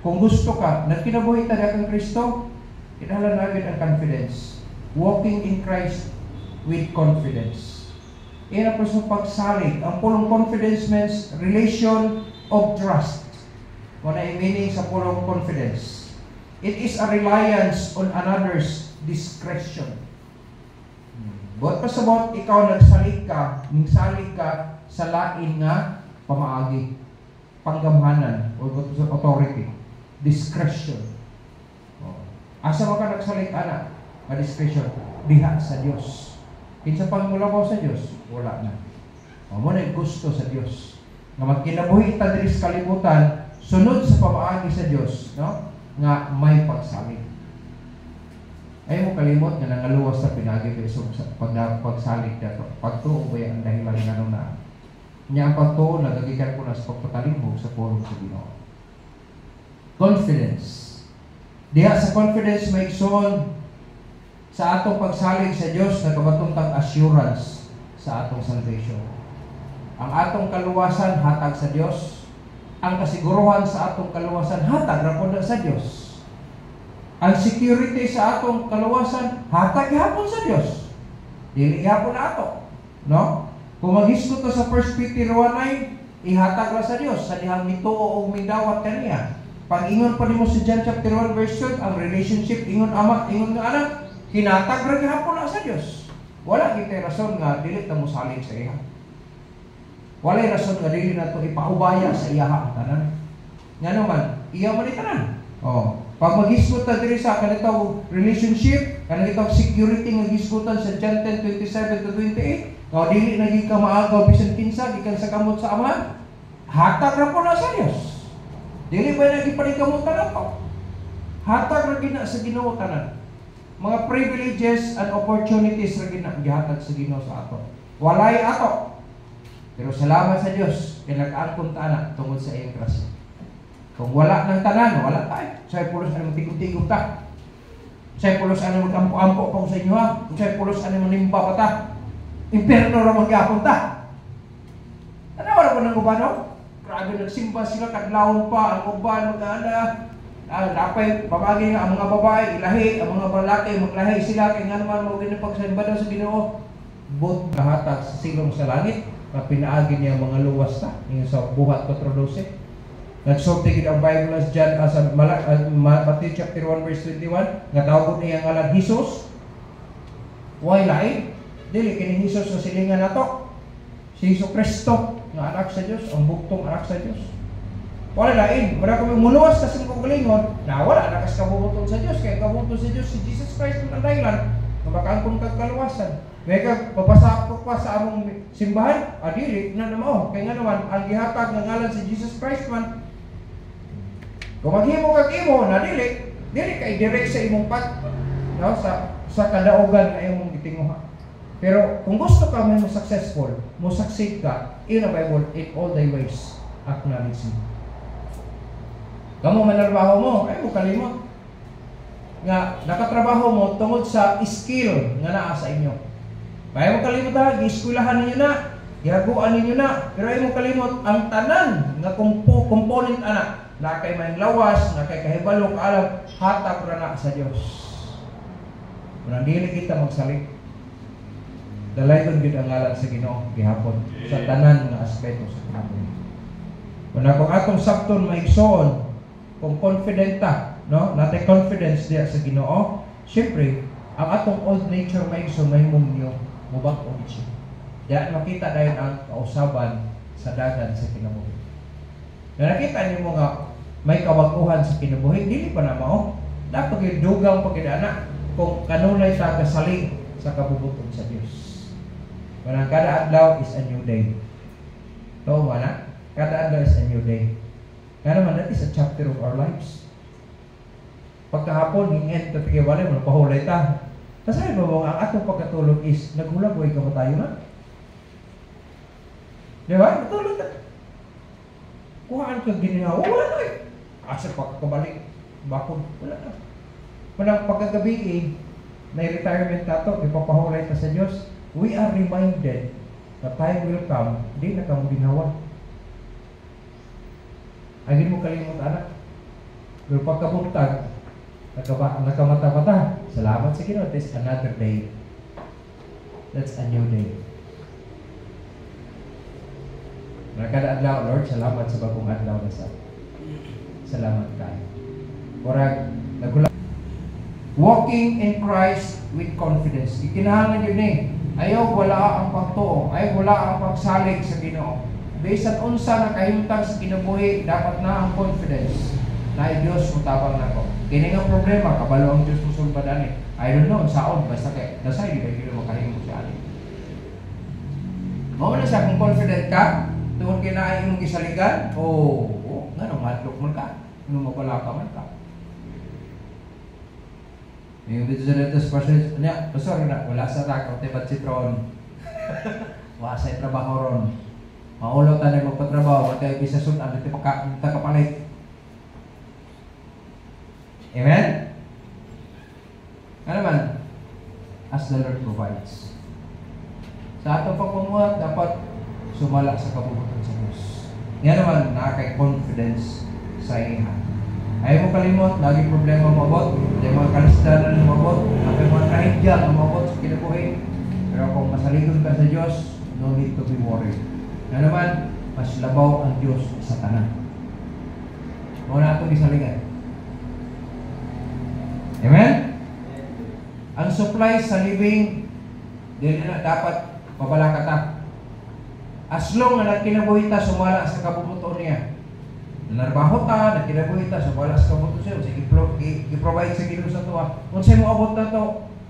Kung gusto ka, nagkinabuhi tayo kang Kristo, kinahanglan natin ang confidence. Walking in Christ with confidence. Iyan ang sa pagsalig. Ang pulong confidence means relation of trust. Kung na meaning sa pulong confidence. It is a reliance on another's discretion. Buat pasabot, ikaw nagsalig ka sa lain nga pamaagi, panggamhanan, o authority, discretion. Asa mo ka nagsalig, anak? Discretion, diha sa Diyos. Kinsa pang mulabaw sa Diyos, wala na. Mo na gusto sa Diyos. Nga magkinabuhi ta diri sa kalibutan, sunod sa pamaagi sa Diyos, no? Nga may pagsalig. Ay mo kalimot nga nangaluwas sa pinagi sa pagsalig dato. Pagtuo ba yan dahil lang nga na. Nya ang pagtuo nagagikan ko na sa pagpatalimog sa pulong sa Ginoo. Confidence. Diha sa confidence may igsoon sa atong pagsalig sa Dios nagabatuntang assurance sa atong salvation. Ang atong kaluwasan hatag sa Dios. Ang kasiguruhan sa atong kaluwasan hatag ra pud sa Dios. Ang security sa atong kaluwasan hatag gihapon sa Dios. Dili gihapon ato, no? Kung maghisgot ka sa 1 Peter 1:9, ihatag ra sa Dios sa dihang mituo og midawat kaniya. Pag ingon pa nimo sa John chapter 1 verse 2, ang relationship ingon ama, ingon nga anak, hinatag ra gihapon na sa Dios. Wala kitay rason nga dili ta mo salig sa iya. Walay rason nga dili nato ipaubaya sa iya ang tanan. Nga naman, iya man tanan. Pag maghisgot ta diri sa kanitong relationship, kanitong security nga gisgutan sa John 10:27 to 28, dili na gid ka maagaw bisan kinsa gikan sa kamot sa Ama, hatag ra po na sa Dios. Dili ba na gipanikamutan nato? Hatag ra gid na sa Ginoo tanan. Mga privileges and opportunities ra gid na gihatag sa Ginoo sa ato. Walay ato. Pero salamat sa Dios kay nag-angkon ta na tungod sa iyang grasya. Kung wala ng tanan, wala tayo. Sa'yo pulos ano magtigog-tigog ta. Sa'yo pulos ano magkampo-ampo pa sa inyo ha. Sa'yo pulos ano manimba pa ta. Imperno ra magyapon ta. Wala ko ng ubano? Grabe nagsimba sila, kadlawon pa, ang uban, mag-aana. Napay, babagi nga, ang mga babae, ilahi, ang mga balaki, maglahi sila, kaya nga naman magpagsimba daw sa Ginoo. Bot kahatag sa silong sa langit, na pinaagi niya mga luwas ta, yung sa buhat 4:12. Nagsulti gid ang Bible as John as Matthew chapter 1 verse 21 nga tawag niya nga lang Jesus. Why lain? Dili kini Jesus sa silingan nato. Si Jesucristo nga anak sa Dios, ang buktong anak sa Dios. Wala lain, wala kami muluwas kasi kagalingon na wala na kas kabubuton sa Dios kay kabubuton sa Dios si Jesus Christ ang dahilan nga makaangkon kag kaluwasan. Mega papasakop pa sa among simbahan, dili na namo kay nga naman ang gihatag nga ngalan si Jesus Christ man. Kung maghimo kag imo na dili kay direct sa imong pat, no, sa kadaogan nga imong gitinguha. Pero kung gusto ka mo successful, mo succeed ka, in the Bible, in all thy ways acknowledge me. Kamu manarbaho mo, ay mo kalimot nga nakatrabaho mo tungod sa skill nga naa sa inyo. Kaya mo kalimot ha, gi-eskwelahan ninyo na, gihaguan ninyo na, pero ay mo kalimot ang tanan nga component ana. Na kay may lawas, na kay kahibalo alam hatag ra na sa Dios. Kung dili kita magsalig, dalaygon gid ang ngalan sa Ginoo gihapon sa tanan nga aspeto sa kinabuhi. Kung akong atong sabton maigsoon, kung confident ta, no? Natay confidence diya sa Ginoo, syempre ang atong old nature maigsoon mahimong niyo mubag-o siya. Diyan makita dayon ang kausaban sa dagan sa kinabuhi. Na nakita niyo mo nga may kawaguhan sa kinabuhi, dili pa na mao. Dapat yung dugang pagkidana kung kanunay sa kasalig sa kabubuton sa Diyos. Kung kada adlaw is a new day. Ito ba na? Kada adlaw is a new day. Kaya naman, that is a chapter of our lives. Pagkahapon, hingin, tapigay wala, manapahulay ta. Kasabi ba ang atong pagkatulog is, naghulagway ka ba tayo na? Di ba? Natulog na. Kuhaan ka ginawa, wala na eh. Asa pagkabalik, bakod, wala na. Manang pagkagabi may retirement na ito, ipapahulay ka sa Diyos, we are reminded that time will come, hindi na ka mo ginawa. Agin mo kalimot anak. Pero pagkabuntag, nakamata-mata. Salamat sa Ginoo, it's another day. That's a new day. Kada adlaw, Lord, salamat sa bagong adlaw na sa. Salamat kayo. Murag nagula. Walking in Christ with confidence. Ikinahanglan yun eh. Ayaw wala ang pagtuo. Ayaw wala ang pagsalig sa Ginoo. Bisan unsa na kahimtang sa kinabuhi, dapat na ang confidence na ay Diyos mutabang nako. Kini nga problema, kabalo ang Diyos musulbadan eh. I don't know, saon, basta kay dasay, di ba kilo makahimo siya. Mao na siya kung confident ka, tungod kinaay imong gisaligan, ngano matlok man ka, ano mapala ka man ka. Yung dito sa latest question niya, pastor na, wala sa rakaw, tibat citron. Wala sa trabaho ron. Maulaw tayo magpatrabaho, wala tayo bisa sunan, dito kapalit. Amen? Ano man? As the Lord provides. Sa atong pagpamuhat, dapat sumala sa kabubutan sa Diyos. Yan naman, nakaka-confidence sa iha. Ayaw mo kalimot, lagi problema mabot, may mga kalisdanan na mabot, may mga kahidya na mabot sa kinabuhi. Pero kung masaligon ka sa Diyos, no need to be worried. Yan naman, mas labaw ang Diyos sa tanan. Muna itong isaligan. Amen? Ang supply sa living, dili na dapat mabalakata. As long na kinabuhi ta, sumala sa kabubuton niya. Narbaho ta, nagkinabuhi ta, sumala sa kabubuton siya. Sige, i-provide sa Ginoo sa tuwa. Kung sa'yo mo abot na to,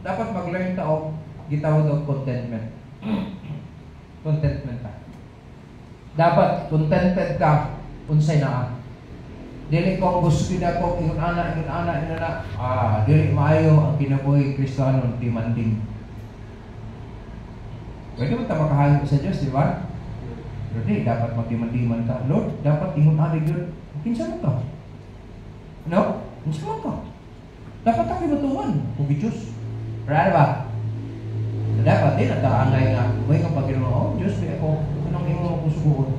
dapat mag-learn ta o gitawag og contentment. Contentment ta. Dapat contented ka unsay naa. Dili ko gusto na ko ingon ana. Dili maayo ang kinabuhi Kristiyano demanding. Pwede mo ta makahayo sa Diyos, di ba? Pero di, dapat magdiman-diman ka. Lord, dapat ingon ana yun. Kinsa mo ka? No? Kinsa mo ka? Dapat ako matuman kung Diyos. Pero ba? Dapat din at angay nga. Huwag kang pag-inoon, Diyos, di ako. Anong imo mo kusubuhon?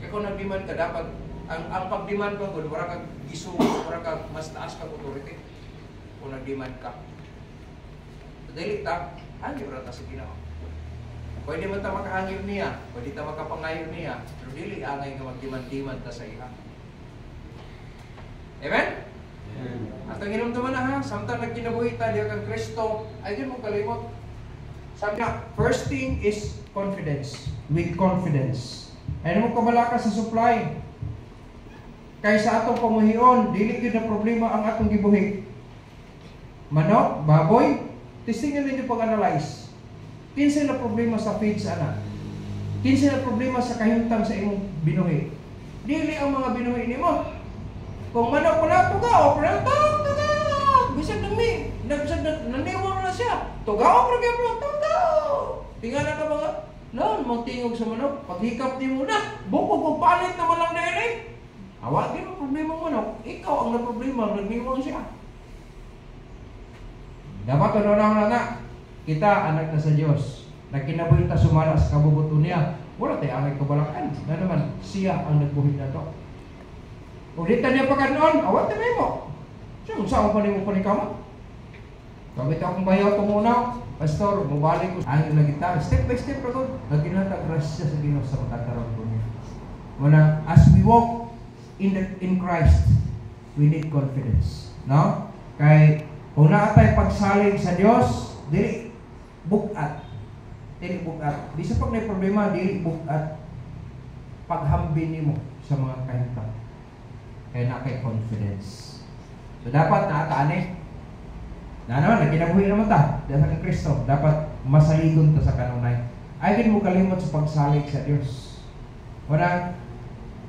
Kung nag-demand ka, dapat ang pag-demand ba ko, wala kang gisu, wala kang mas taas kang authority. Kung nag-demand ka. Dili ta, hangyo ra ta sa Ginoo. Pwede man ta makahangyo niya, pwede ta makapangayo niya, pero dili angay nga mag-demand ta sa iya. Amen? At ang hinumduman na ha, samtang nagkinabuhi ta diya kang Kristo, ay din mo kalimot. Sabi na, first thing is confidence. With confidence. Ay mo kabala ka sa supply. Kaysa atong pamuhion, dili gyud na problema ang atong gibuhi. Manok, baboy, testingan ninyo pag-analyze. Kinsa na problema sa feeds ana? Kinsa na problema sa kahimtang sa imong binuhi? Dili ang mga binuhi nimo. Kung manok pala tugaw, bisag nami, naniwala na siya. Tugaw ra gyud tugaw. Tingala ka mga non magtingog sa manok, paghikap nimo na, bukog og palit naman lang dili. Awagin mo problema mo, manok. Ikaw ang na-problema, nagniwang siya. Dapat na na, kita anak na sa Diyos. Nagkinabuhi ta sumala sa kabubuton niya. Wala tayo ang kabalakan. Na naman, siya ang nagbuhin na to. Ulitan niya pagkanoon, awat na mo. Siya, kung saan pa rin mo panikama? Kamit akong bayaw itong una, Pastor, mabalik ko. Ang nagita, step by step ako. Nagkinatag rasya sa Ginoo sa matataroon ko niya. Muna, as we walk in Christ, we need confidence. No? Kay kung naatay pagsalig sa Dios, dili bukat. Dili bukat. Di sa pag may problema, dili bukat. Paghambin nimo sa mga kahintang. Kaya na kay confidence. So dapat naataani. Na naman, nagkinabuhi naman ta. Dahil sa Kristo, dapat masaligon ta sa kanunay. Ay din mo kalimot sa pagsalig sa Dios. Wala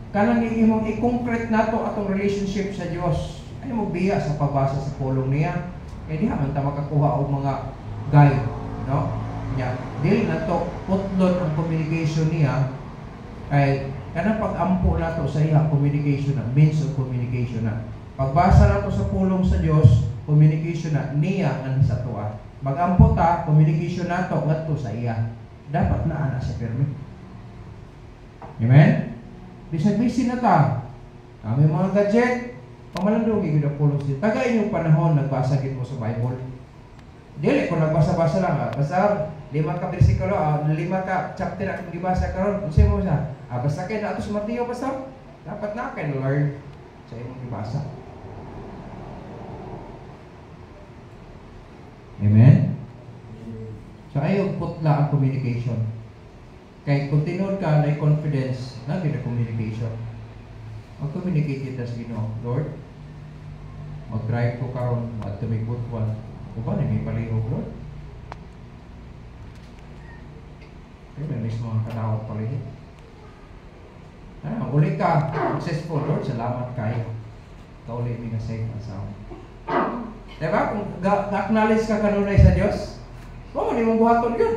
kanang imong i-concrete nato atong relationship sa Dios. Ay mo biya sa pagbasa sa pulong niya. Kaya di man ta makakuha og mga guide, no? Nya, dili nato putlon ang communication niya kay kanang pag-ampo nato sa iya communication na means of communication na. Pagbasa nato sa pulong sa Dios, communication na niya ang sa tuwa. Mag-ampo ta, communication nato ngadto sa iya. Dapat na ana sa permi. Amen? Bisag-busy na ta. Kami mga gadget, Pamalandong gid ang pulos dito. Taga inyong panahon nagbasa gid mo sa Bible. Dili ko nagbasa-basa lang basta 5 ka bersikulo, 5 ka chapter akong gibasa karon. Unsa mo sa? Basta kay nato sa Mateo pastor. Dapat na kay learn sa imong gibasa. Amen. So ayaw putla ang communication. Kay kung tinuod ka na confidence, na gid communication. Mag-communicate kita sa Ginoo, Lord. Mag-drive ko karon at tumikot one. O ba, may palihog, Lord? Kaya may mga kadawat palihog. Uli ka, successful, Lord. Salamat kayo. Kauli mi na save asawa. Diba? Kung ga-acknowledge ka kanunay sa Diyos, hindi mong buhaton yun.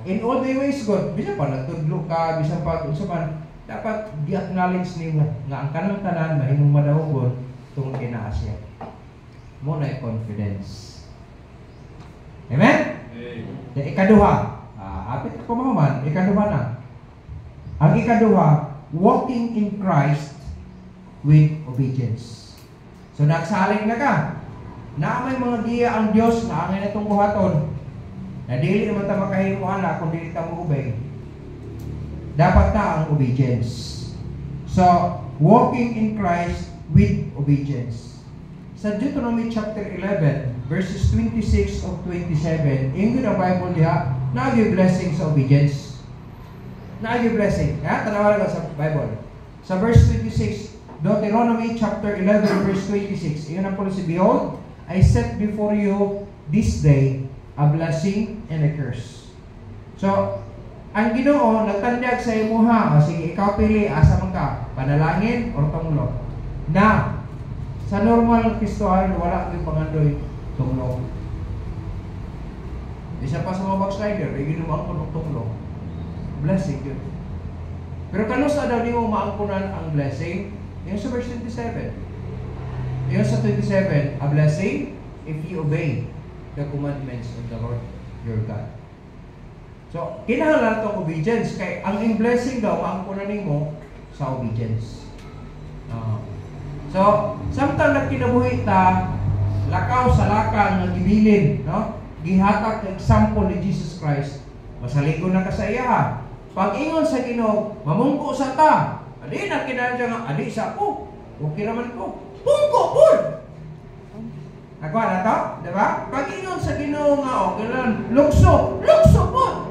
In all the ways, God, bisa pa natudlo ka, bisa pa, dapat di-acknowledge niyo nga ang kanang tanan mahimong madahugon tungkol kinaasya. Mo na confidence. Amen? Amen. Ikaduha. Apit ko mahuman. Ikaduha na. Ang ikaduha, walking in Christ with obedience. So nagsaling na ka. Na may mga giya ang Diyos na angin itong buhaton. Na dili naman ta makahimuan na kung dili ta mo obey. Dapat na ang obedience. So, walking in Christ with obedience. Sa Deuteronomy chapter 11, verses 26 of 27, yung ang Bible diha, nag-give blessing sa obedience. Nag-give blessing. Tanawalan ka sa Bible. Sa verse 26, Deuteronomy chapter 11, verse 26, yun ang policy, behold, I set before you this day a blessing and a curse. So, ang Ginoo nagtandag sa imuha, sige ikaw pili asa man ka, panalangin or tunglo. Na sa normal Kristohan wala gyud pangandoy tunglo. Isa pa sa mga backslider, ay ginumaan ko ng tunglo. Blessing yun. Pero kanusa daw di mo maangkunan ang blessing? Yung sa verse 27. Yung sa 27, a blessing if you obey the commandments of the Lord your God. So, kinahanglan itong obedience. Kaya ang blessing daw, maangkunan mo sa obedience. So, samtang nagkinabuhi ta, lakaw sa lakang ng gibilin, no? Gihatag example ni Jesus Christ. Masaligon na ka sa iya. Pag-ingon sa Ginoo, mamungko sa ta. Adi na kinahanglan nga, adi sa ako. Okay naman ko. Pungko po! Nagwa na to? Diba? Pag-ingon sa Ginoo nga, okay lang, lukso po!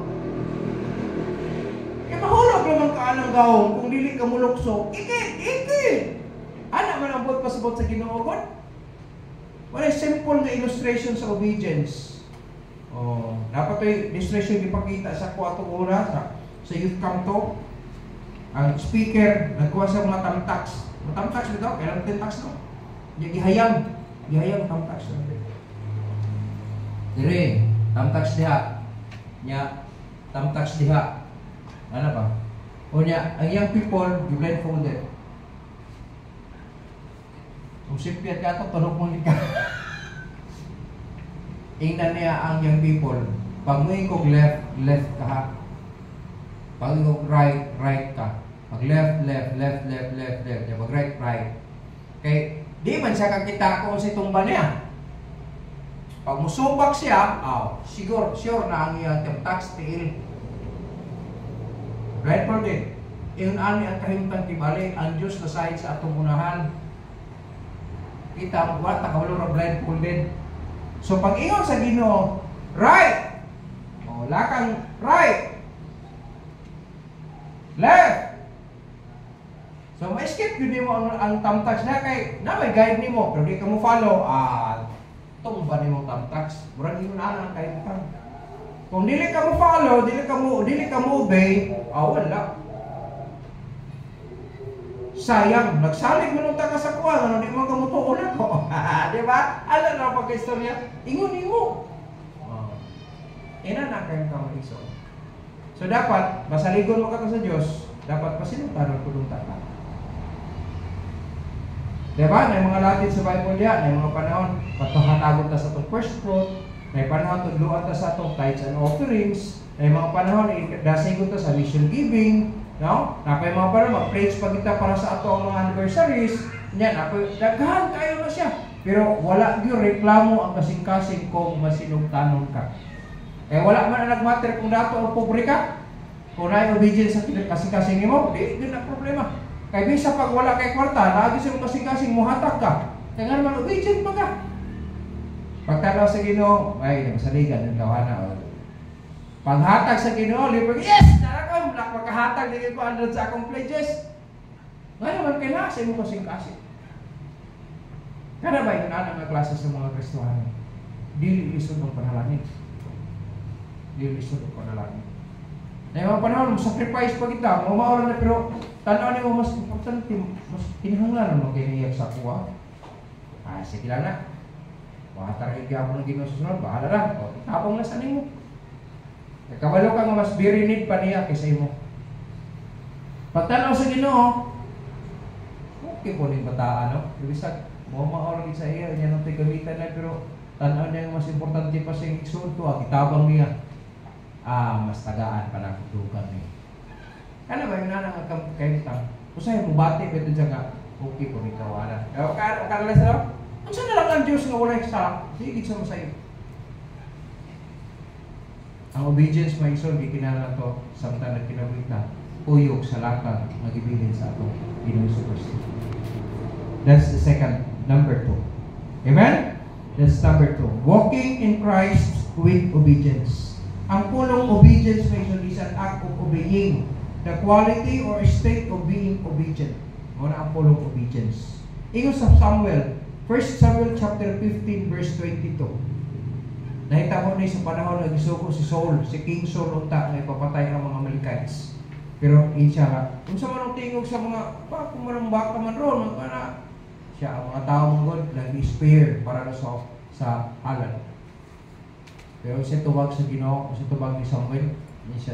Mahulog naman ka anang gawong kung dili ka mulukso. Iki! Anak man ang buot pasabot sa Ginoo God. Wala simple na illustration sa obedience. Dapat ito illustration ipakita sa kuwatong oras sa youth camp to. Ang speaker nagkuha sa mga tamtax. Mga tamtax nito, kailan tamtax no? Gihayang tamtax no. Dire, tamtax diha. Nya tamtax diha. Ano ba? O niya, ang young people, you blindfolded. Kung sipyat ka ito, tulog mo ka. Ingnan niya ang young people. Pag mo ikog left ka ha. Pag ikog right ka. Pag left. Pag right. Kaya, di man siya kakita kung si tumba niya. Pag musubak siya, sure na ang iyang tax tiil. Right for din. Iyon ani ang kahimtang tibalik ang Diyos na sahid sa atong unahan. Kita wala ta kahulog ra blindfolded. So pag ingon sa Ginoo, right. Lakang right. Left. So ma-skip yun mo ang tamtax na kay na may guide nimo pero di ka mo follow. Tumba nimo tamtax. Murag ingon ana ang kahimtang. Kung dili ka mo follow, dili ka mo obey, wala. Sayang, nagsalig mo nung taka sa kuha, di mo ka mo tuulan ko. Diba? Alam na pagka-istorya, ingon. Ina na kayong kamaliso. So dapat, masaligon mo ka sa Diyos, dapat pasinuntan ang kulong taka. Diba? May mga latin sa Bible yan, may mga panahon, patuhatagot na sa itong first fruit, may panahon tudluan ta sa atong tithes and offerings, may mga panahon dasigon ta sa mission giving, No? Napay mga para mag-preach pa kita para sa ato ang mga anniversaries. Yan, daghan kayo na siya. Pero wala gyud reklamo ang kasing-kasing kung masinugtanon ka. Wala man ang nagmatter kung dato o pobre ka. Kung naay obedience sa kasing-kasing nimo, di na problema. Kay bisa pag wala kay kwarta, lagi sa kasing-kasing muhatag ka. Kaya naman obedient pa ka. Pagtanaw sa Ginoo, ay nagsaligan ng tawana. Paghatag sa Ginoo, libre, yes! Narakam, pagkahatag din ko 100 sa akong pledges. Ngayon naman kayo na, sa imo kasing-kasing. Kada ba yung nga klase sa mga Kristohano? Dili lisod ng panalangin. Dili lisod ng panalangin. Na yung mga panahon, sacrifice pa kita, maumaoran na, pero tanaw niyo mas importante, mas kinahanglan mo kiniyak sa kuha. Sige lang na. Makatarigin ka ako ng Ginoo sa sunod, bahala lang. Tapong na sa nimo. Kabalo ka nga mas very need pa niya kaysa imo. Pagtanaw sa Ginoo, okay po rin bataan, no? Ibisag, maorang sa iya, niya nang gamitan na, pero tanaw niya mas importante pa sa iksod to, kitabang niya. Mas tagaan pa na kutukan niya. Ano ba yung nanang kaimitang? Kung sa'yo mo bati, pwede dyan nga, okay po rin kawanan. Kanalas na lang? Kung saan na lang ang Diyos nga wala yung sarap, sige sa mo sa'yo. Ang obedience may isol, di kinala to, samtang nagkinabuita, uyok sa lakang magibilin sa ato, Ginoo Kristo. That's the second, number 2. Amen? That's number 2. Walking in Christ with obedience. Ang pulong obedience may isol is an act of obeying, the quality or state of being obedient. Muna ang pulong obedience. Ingon sa Samuel, 1 Samuel chapter 15 verse 22. Nahita mo na sa panahon na gisuko si Saul, si King Saul unta na ipapatay ang mga Amalekites. Pero insya nga, kung sa manong tingog sa mga, kung manong baka man ron, magkana, siya ang mga tao mong God, nag-spare para sa halal. Pero siya tuwag sa Ginoo, siya tuwag ni Samuel.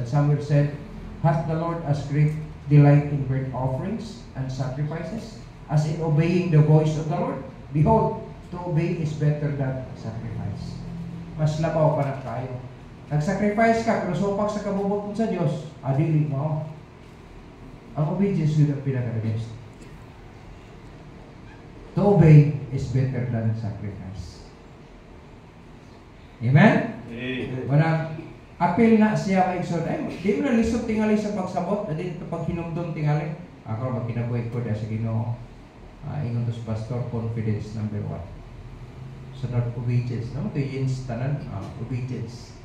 Samuel said, "Hath the Lord as great delight in burnt offerings and sacrifices, as in obeying the voice of the Lord? Behold, to obey is better than sacrifice." Mas labaw pa na kayo. Nag-sacrifice ka, pero sopak sa kabubot sa Diyos, adili mo. Ang obedience yun ang pinaka-best. To obey is better than sacrifice. Amen? Wala, apil na siya kay Exod. Ay, di mo na lisod tingali sa pagsabot, at di ito pag hinumdum tingali. Ako ba kinabuhi ko dahil sa Ginoo. Ingon to sa pastor, confidence number 1. Sunod, obedience. No? Ito yung tanan, obedience.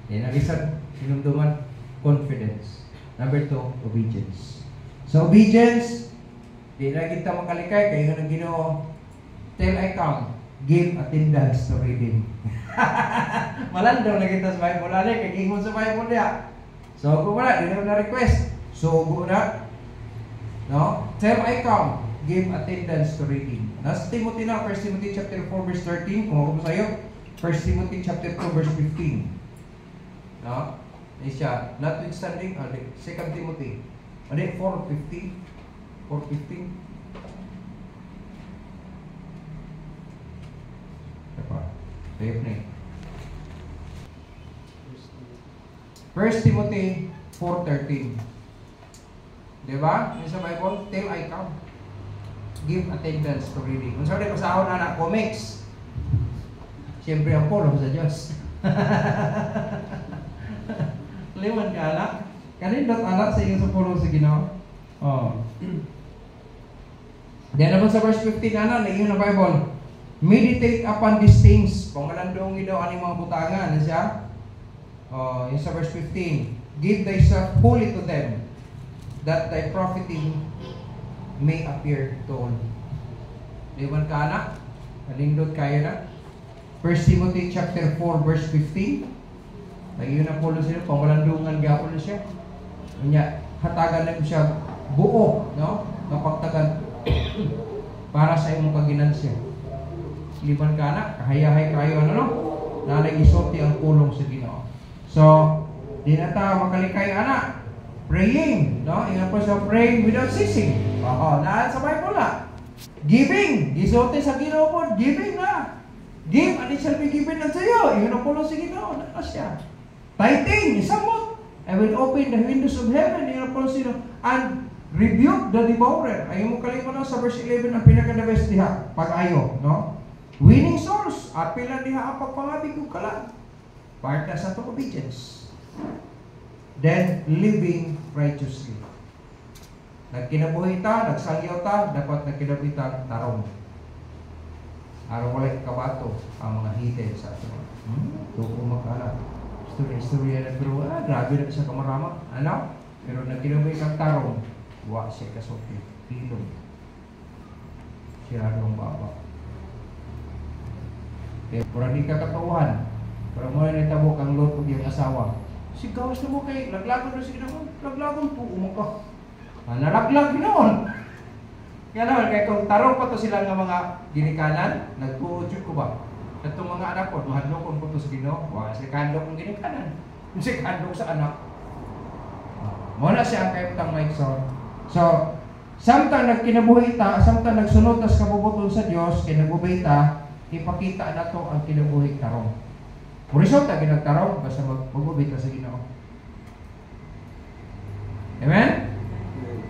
Yan ang isang hinumduman, confidence. Number 2, obedience. So, obedience, di na kita makalikay, kaya nga ng Ginoo, till I come, give attendance to reading. Malandaw na kita sa Bible, alay, kaya ingon sa Bible niya. So, kung wala, di na request. So, na, no? Till I come, give attendance to reading. Nasa Timothy na, 1 Timothy chapter 4 verse 13, kung ako sa'yo, 1 Timothy chapter 2 verse 15. No? Siya, notwithstanding, 2 Timothy, 4:15. 4:15. Apa? Tayo na eh. 1 Timothy 4:13. Diba? Yung sa Bible, till I come. Give attendance to reading. Kung saan pasahon na na comics, siyempre ang pulong sa Diyos. Liwan ka anak. Kanindot anak sa iyo sa pulong sa Ginoo. Diyan naman sa verse 15 na iyon na Bible. Meditate upon these things. Kung malandong daw aning mga butangan, na siya? Yung sa verse 15. Give thyself wholly to them, that thy profiting may appear to all. Liwan ka anak. Kanindot kayo na. 1 Timothy chapter 4 verse 15. Iyon na pulong sila. Kung malandungan gapon na siya. Kanya, hatagan na siya buo, no? Kapagtagan para sa imong kaginansya. Liban ka na, kahayahay kayo, ano no? Na nag-isulti ang pulong sa Ginoo. So, di na ta makalikay anak. Praying, no? Ingat po sa praying without ceasing. Naan sa Bible na. Giving, gisulti sa Ginoo po, giving na. Give and it shall be given unto you. Ingat ang pulong sa Ginoo, na siya. Tithing, isamot. I will open the windows of heaven, and rebuke the devourer. Ayaw mo kalimutan sa verse 11 ang pinaka-the best diha. Pag-ayo, no? Winning souls. Apil na diha ang pagpangabig ko kalang. Part na sa itong obedience. Then, living righteously. Nagkinabuhi ta, nagsangyaw ta, dapat nagkinabuhi ta, tarong. Araw wala kabato ang mga hidden sa ato. Tuko makala. Istorya na pero grabe na sa kamarama. Ano? Pero nagkinabuhi kang tarong, wa siya kasulti. Pilong. Siya ang baba. Kaya pura di ka katauhan. Pero mo na itabo kang Lot o yung asawa. Sigawas na mo kay, laglagon na sige naman. Laglagon po, ka. Nalaglag noon. Kaya naman, kaya kung tarong pa to sila ng mga ginikanan, nagpuudyo ko ba? Itong mga anak ko, mahadlokon ko to sa Ginoo. Wala si kandok ng ginikanan. Si kandok sa anak. Muna siya ang kaiptang Mike son. So, samtang nagkinabuhi ta, samtang nagsunod tas kabubuton sa Dios, kinabuhi ta, ipakita na to ang kinabuhi tarong. Purisot ta ginagtarong basta magbubita sa Ginoo. Amen?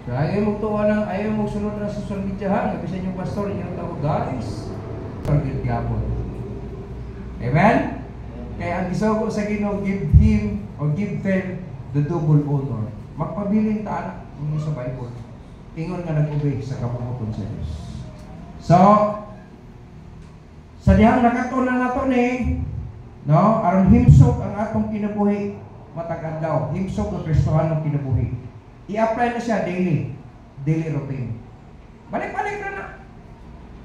So ayaw mo tuwa ng ayaw mo sunod na sa social media ha. Nabisan yung pastor yung tawag guys. Target yapon. Amen? Kaya ang isugo sa Ginoo, give him or give them the double honor. Magpabiling ta anak kung sa Bible. Ingon nga nag-obey sa kabubuton sa Diyos. So sa dihang nakatunan nato ni no, aron himsok ang atong kinabuhi matag adlaw, himsok ng Kristohanong kinabuhi. I-apply na siya daily routine. Balik-balik na.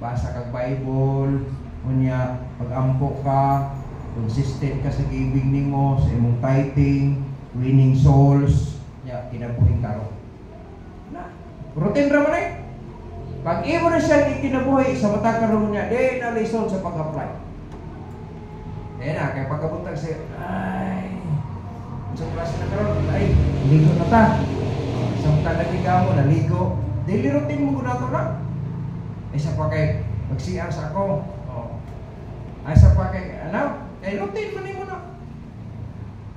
Basa kag Bible, unya pag-ampo ka, consistent ka sa giving nimo, sa imong tithing, winning souls, ya kinabuhing karo. Na, routine ra man eh. Pag imo na siya kinabuhi sa matag karon niya, day na lesson sa pag-apply. Na, kaya pagkabuntag siya, ay, sa klase na karon, ay, ligo na ta. Samtang nagigaw mo, naligo. Daily routine mo na ito na. Ay, sa pa kay, magsiyang sa ako. Ay, sa pa kay, ano? Ay, routine mo na.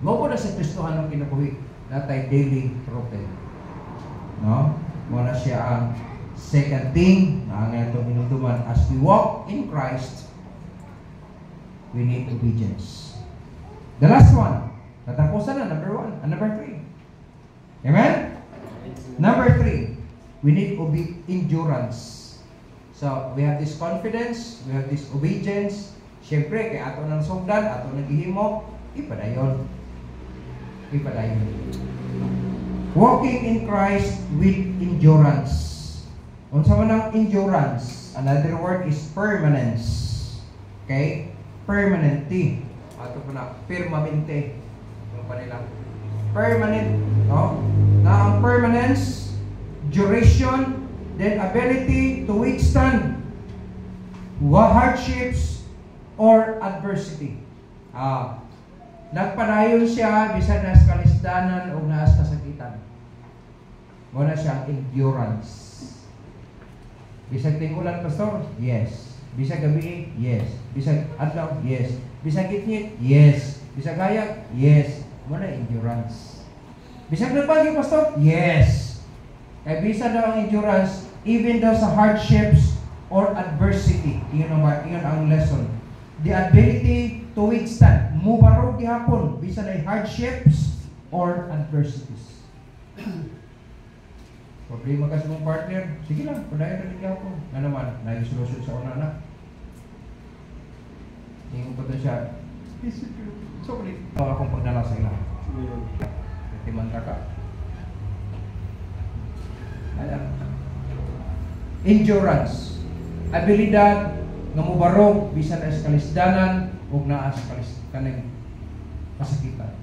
Mo na sa Kristohanong kinabuhi. Natay daily routine. No? Muna siya ang second thing na ang itong inutuman as we walk in Christ. We need obedience. The last one. Natapusan na, number 1 and number 3. Amen? Number 3. We need endurance. So, we have this confidence, we have this obedience. Siyempre, kaya ato ng sugdan, ato naghihimo, ipadayon. Walking in Christ with endurance. Unsa man ang endurance? Another word is permanence. Okay? Permanente. Ato po na, permanente. Yung pa nila. Permanent. No? Na ang permanence, duration, then ability to withstand hardships or adversity. Nagpadayon siya, bisan nas kalisdanan o naas kasakitan. Muna siya endurance. Bisag tingulan, pastor? Yes. Bisag gabi? Yes. Bisag adlaw? Yes. Bisag gitnit? Yes. Bisag hayag? Yes. Muna endurance. Bisag nagbagi, pastor? Yes. Kaya bisa daw ang endurance even daw sa hardships or adversity. Iyon ang lesson. The ability to withstand. Mubarog gihapon bisa na hardships or adversities. Problema ka sa mong partner, sige lang, padayon na rin ako. Nga naman, nag-solusyon sa una na. Tingin ko to siya, sorry. Ito akong pagdala sa ila. Timan ka. Ayan. Endurance. Abilidad nga mubarog, bisan na sa kalisdanan, o naa sa kaning kasakitan.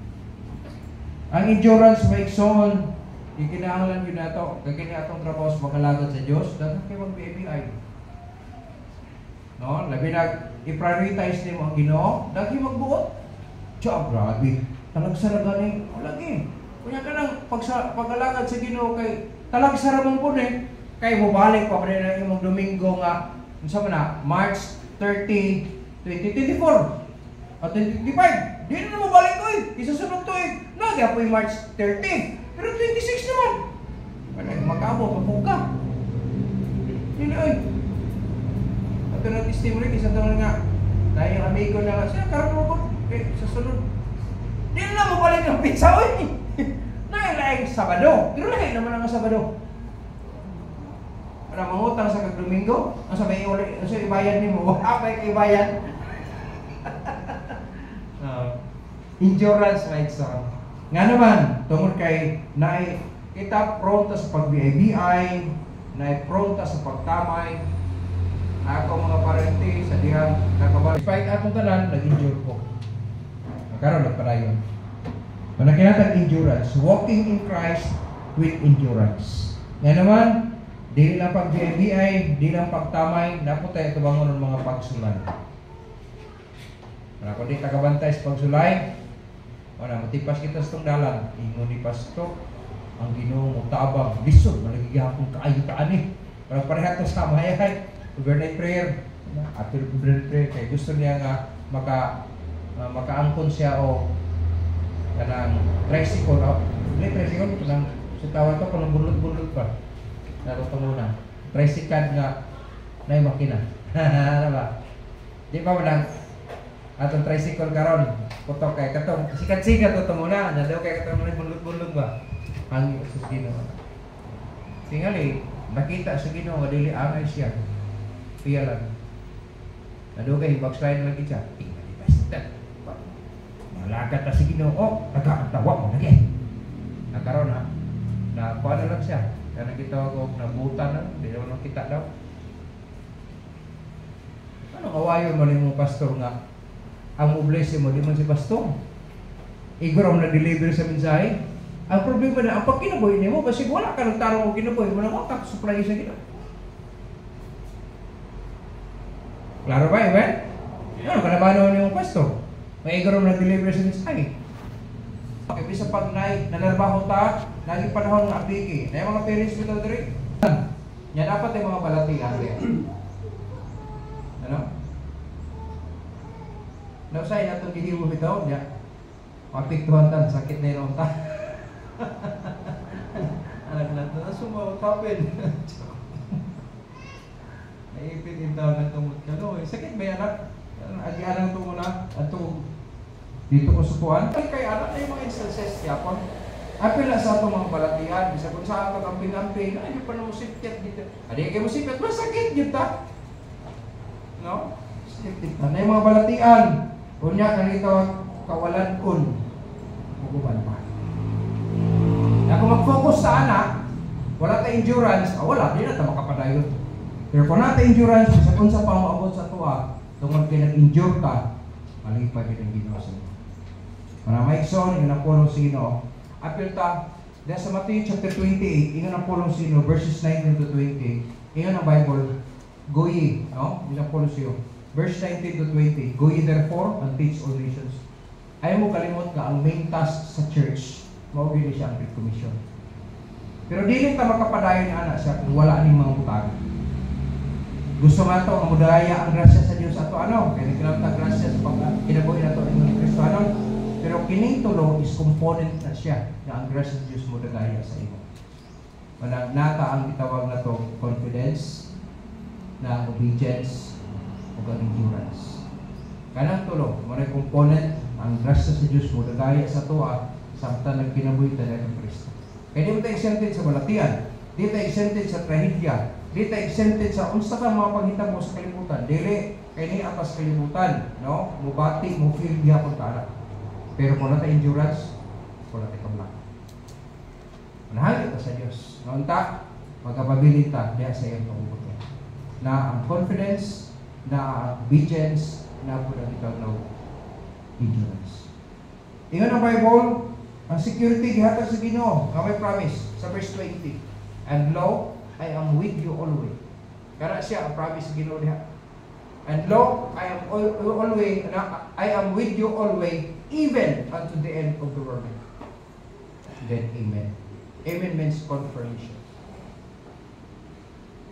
Ang endurance may ikson, ikinahanglan yun na ito, kagini atong trabaho sa pagkalagad sa Diyos, dapat kayo mag-BBI. No? Labi na, i-prioritize nimo ang Ginoo, dagi magbuot. Tiyo, grabe. Talagsara ganing, o lagi. Kunya ka lang, pagkalagad sa Ginoo, kay talagsara mong po kay mubalik pa rin na yung Domingo nga, sa na, March 30, 2024. At 2025, di na mabalik ko isusunod tuig. Nagyapoy March 30. Pero 26 naman. Wala yung magkabo, mabuka. Yun ay. Ito na testimony, isa doon nga. Dahil yung amigo na nga, siya, karoon mo ko. Sa sunod. Di na mo balik ng pizza, oy. Nailaing Sabado. Pero lahat naman ang Sabado. Para mangutang sa kag-Domingo, ang sabi ulit, ang ibayad ni mo, wala kay ibayad. Endurance, my son. Nga naman, tungkol kay naay kita pronta sa pag-BIBI, naay pronta sa pagtamay, na ako mga parente sa dihang nakabalik. Despite atong tanan, nag-endure ko. Magkaroon nagpadayon. Manakinatag endurance, walking in Christ with endurance. Nga naman, di lang pag-BIBI, di lang pagtamay, dapat tayo tubangon ng mga pagsulay. Kung di tagabantay sa pagsulay, wala, matipas kita sa itong dalan. Ingon ni Pasto, ang Ginoo mo tabang, lisod, malagigihapong kaayutaan eh. Parang pareha ito sa mayahay, overnight prayer. After overnight prayer, kaya gusto niya nga makaangkon siya o kanang tricycle. Hindi tricycle, kanang sitawa ito, kanang bulot-bulot pa. Naroto muna. Tricycle nga na yung makina. Ano ba? Di ba walang atong tricycle karon putok kay katong sikat-sikat to muna na daw kay katong bulot-bulot ba ang sa Ginoo. Tingali nakita sa Ginoo nga dili angay siya. Piya lang. Nado kay backslide lagi siya. Tingali basta. Malagad ta sa Ginoo. Oh, nagkatawa mo lagi. Nakaron na paano lang siya. Kaya nakita ko nabutan na, di naman kita daw. Ano kawayon mo ni mo pastor nga ang oblese mo, di man si pastor. Igor na deliver sa mensahe. Ang problema na, ang pagkinaboy niya mo, kasi wala ka nagtarong mo kinaboy, wala ka supply sa Ginoo. Klaro ba, Evan? Ano, kanabano niyo yung pastor? May igor na deliver sa mensahe. Okay, bisa pag nanarbaho ta, naging panahon ng abiki. Na yung mga parents mo ito diri. Yan dapat yung mga balatian. Ano? Nausay na itong gihiwo ito, ya. Mapiktuhan tan, sakit na yun ta. Alam na ito, nasumawag kapin. Naipit ito na tumot ka. No, sakit ba yan? Agianan ito muna. Ito, dito ko supuan. Kaya anak na yung mga instances kaya po. Apil na sa itong mga balatian. Bisa kung saan ka kamping-kamping, ay, pa na musipit dito. Adi kayo musipit, masakit dito ta. No? Sakit dito. Na yung mga balatian. Kunya, kanito kawalan kun. Hukuman pa. Na kung mag-focus sa anak, wala ta endurance, wala, di na ta makapadayon. Pero kung nata endurance, sa kung sa pang-abot sa tuwa, tungkol pinag-endure ka, malipad yun ang Ginoo sa iyo. Para maikson, yun ang pulong sa Ginoo. Apil ta, dahil sa Matthew chapter 28, yun ang pulong sa Ginoo, verses 19 to 20, yun ang Bible, go ye, no? Yun ang pulong sa iyo. Verse 19 to 20, go ye therefore and teach all nations. Ayaw mo kalimot ka, ang main task sa church, maugili siya ang Great Commission. Pero di ta makapadayon ni anak siya kung wala ning mga butang. Gusto nga ito, ang mudaya ang grasya sa Diyos ato ano, kaya nagkaroon grasya sa pag-kinabuhi na ito ng Kristo ano. Pero kining tulo is component na siya na ang grasya sa Diyos mudagaya sa imo. Nata ang itawag na ito, confidence, na obedience, o endurance. Kanang tulo, maray component, ang grasya sa Diyos mudagaya sa tuwa, samtang nagkinabuhi tayo ng Kristo. Kaya di mo tayo exempted sa balatian, di tayo exempted sa trahedya, di tayo exempted sa unsa ka mga paghitabo mo sa kalibutan. Dili kay ni atas kalibutan, no? Mubati mo feel gihapon ta. Pero kung natin endurance, kung natin kamlak. Manahalit ta sa Dios. Nunta magkapabilita diha sa iyang pagbubuto. Na ang confidence, na obedience, na po ang itaw na endurance. Ingon ang Bible, ang security gihatag sa Ginoo, nga may promise sa verse 20. And lo, I am with you always. Kaya siya ang promise sa Ginoo diha. And lo, I am always, I am with you always, even unto the end of the world. Then amen. Amen means confirmation.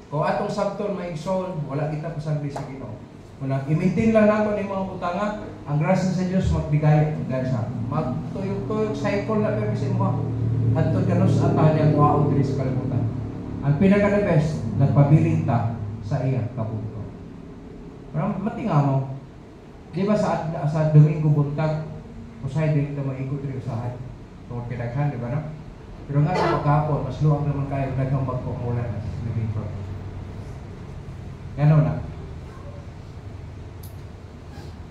Kung atong sabton may igsoon, wala kita pasagdi sa Ginoo. Wala, i-maintain lang nato ni mga utanga. Ang grasya sa Dios magbigay dahil sa magtuyok-tuyok cycle na pero kasi mo hantod kanos ata niya tuwaon diri sa kalibutan. Ang pinaka the best nagpabilin ta sa iya kabuto. Parang matingamo. Di ba sa Domingo buntag usay diri ta maikot diri usahay. Tungod kay daghan di ba no? Pero nga sa pagkapon mas luwag naman kayo daghang magkumulan na living pro. Ngano na?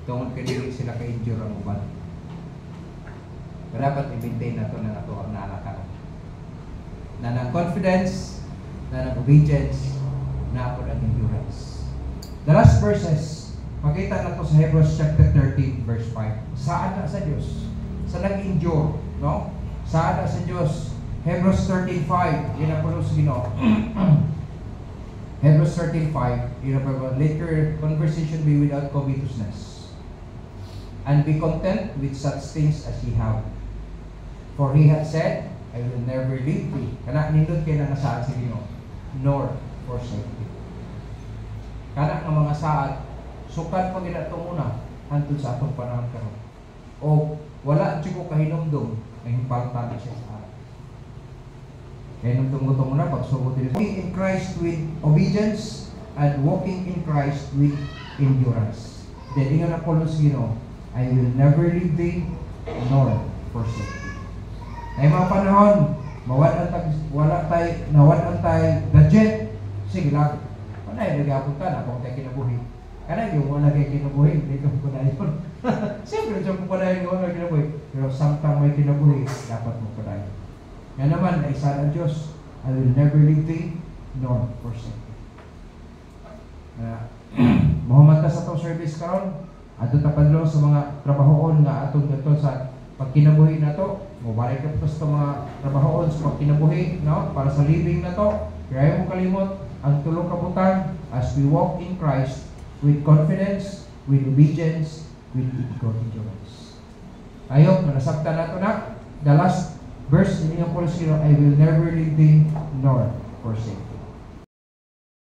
Tungod kay dili sila ka-injure ang uban. Pero dapat i-maintain nato na nato ang naalaka. Na ng confidence, na ng obedience, na po ang endurance. The last verses, makita na to sa Hebrews chapter 13, verse 5. Saan na sa Diyos? Sa nag-endure, no? Saan na sa Diyos? Hebrews 13:5, yun ang pulos Ginoo. Hebrews 13:5, yun ang later conversation be without covetousness. And be content with such things as ye have. For he hath said, I will never leave thee. Kana nindot kay na nasaan si Ginoo, nor forsake thee. Kana nga mga saad, sukat pa gina itong una, hantod sa atong panahon karon. O wala di ko kahinumdum na himpaltan siya sa atin. Kahinumdum ko itong una, pagsugod din. Walking in Christ with obedience and walking in Christ with endurance. Then ingon na Paulo sa Ginoo, I will never leave thee nor forsake thee. Ay mga panahon, wala tay budget. Sige lang. Panay nagapunta na kung tayo kinabuhi. Kanay yung wala kayo kinabuhi, dito ko na yun. Siyempre, dyan ko pa na yung wala kinabuhi. Pero samtang may kinabuhi, dapat mo pa na yun. Yan naman, ay isa ng Diyos, I will never leave thee nor forsake thee. Mahumat ka sa itong service karon. Ato tapadlo sa mga trabahoon nga atong dito sa pagkinabuhi na to. Mubalik ka po sa mga trabahoon sa pagkinabuhi, no? Para sa living na to. Kaya mo kalimot ang tulong kabutan as we walk in Christ with confidence, with obedience, with endurance. Ayok, manasabta na to na. The last verse in iyong Paulus, I will never leave thee nor forsake.